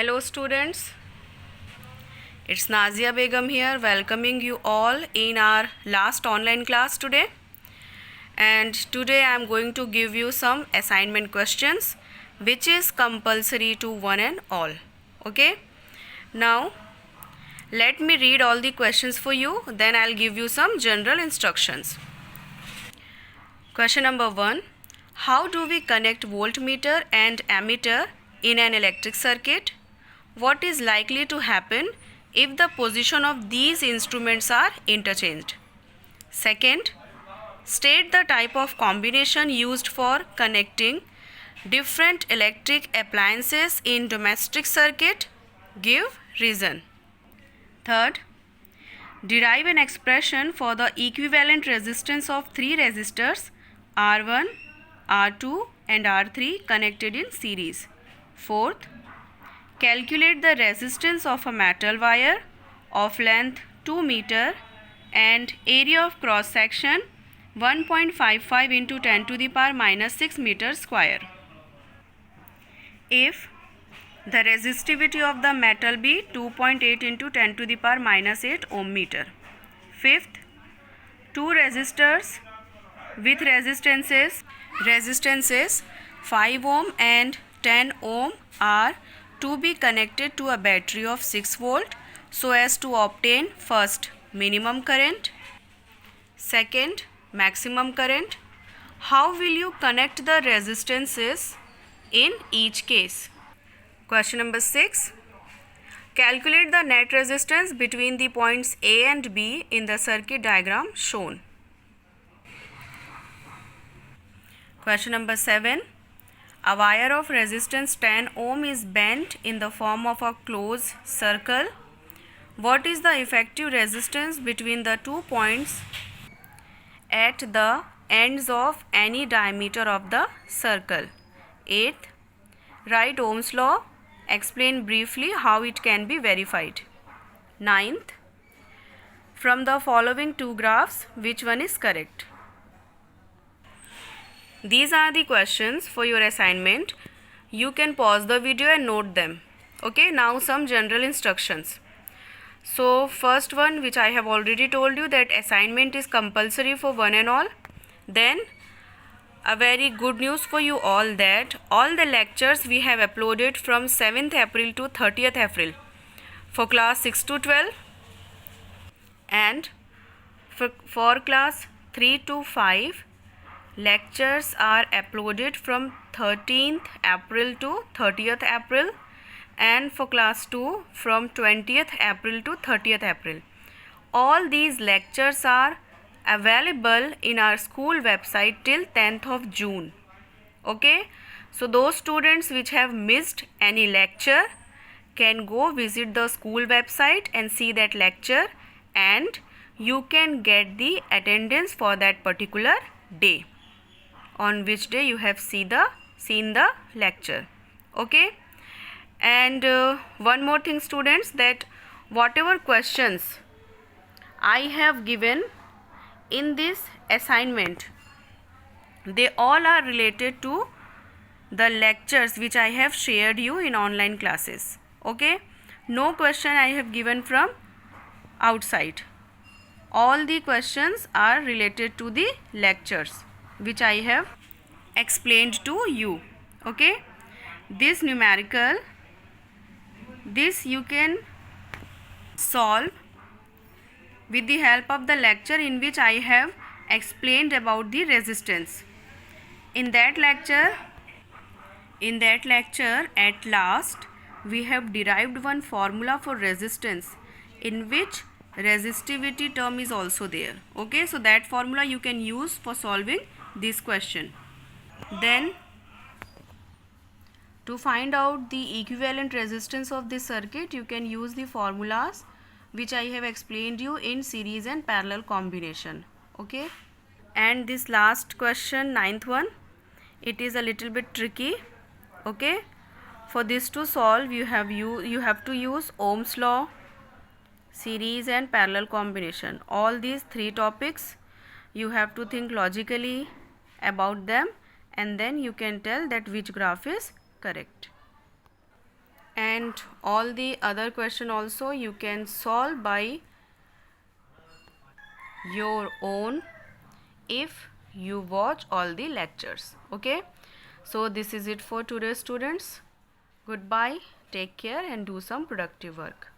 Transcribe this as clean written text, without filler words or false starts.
Hello students, it's Nazia Begum here welcoming you all in our last online class today. And today I am going to give you some assignment questions which is compulsory to one and all. Okay, now let me read all the questions for you, then I'll give you some general instructions. Question number 1. How do we connect voltmeter and ammeter in an electric circuit? What is likely to happen if the position of these instruments are interchanged? Second, state the type of combination used for connecting different electric appliances in domestic circuit. Give reason. Third, derive an expression for the equivalent resistance of three resistors R1, R2 and R3 connected in series. Fourth, calculate the resistance of a metal wire of length 2 meter and area of cross section 1.55 into 10 to the power minus 6 meter square. If the resistivity of the metal be 2.8 into 10 to the power minus 8 ohm meter. Fifth, two resistors with resistances 5 ohm and 10 ohm are to be connected to a battery of 6 volt so as to obtain first minimum current, second maximum current. How will you connect the resistances in each case? Question number 6. Calculate the net resistance between the points A and B in the circuit diagram shown. Question number 7. A wire of resistance 10 ohm is bent in the form of a closed circle. What is the effective resistance between the 2 points at the ends of any diameter of the circle? 8th, write Ohm's law. Explain briefly how it can be verified. 9th, from the following two graphs, which one is correct? These are the questions for your assignment. You can pause the video and note them. Okay, now some general instructions. So first one, which I have already told you, that assignment is compulsory for one and all. Then a very good news for you all, that all the lectures we have uploaded from 7th April to 30th April for class 6 to 12 and for class 3 to 5 lectures are uploaded from 13th April to 30th April, and for class 2 from 20th April to 30th April. All these lectures are available in our school website till 10th of June. Okay, so those students which have missed any lecture can go visit the school website and see that lecture, and you can get the attendance for that particular day on which day you have seen the lecture. Okay, and one more thing students, that whatever questions I have given in this assignment, they all are related to the lectures which I have shared you in online classes. Okay, no question I have given from outside. All the questions are related to the lectures which I have explained to you. Okay, this numerical, this you can solve with the help of the lecture in which I have explained about the resistance. In that lecture at last we have derived one formula for resistance in which resistivity term is also there. Okay, so that formula you can use for solving this question. Then to find out the equivalent resistance of this circuit, you can use the formulas which I have explained you in series and parallel combination. Okay, and this last question, 9th one, it is a little bit tricky. Okay, for this to solve you have to use Ohm's law, series and parallel combination. All these three topics you have to think logically about them, and then you can tell that which graph is correct. And and all the other question also you can solve by your own if you watch all the lectures. Okay, so this is it for today, students. Goodbye, take care and do some productive work.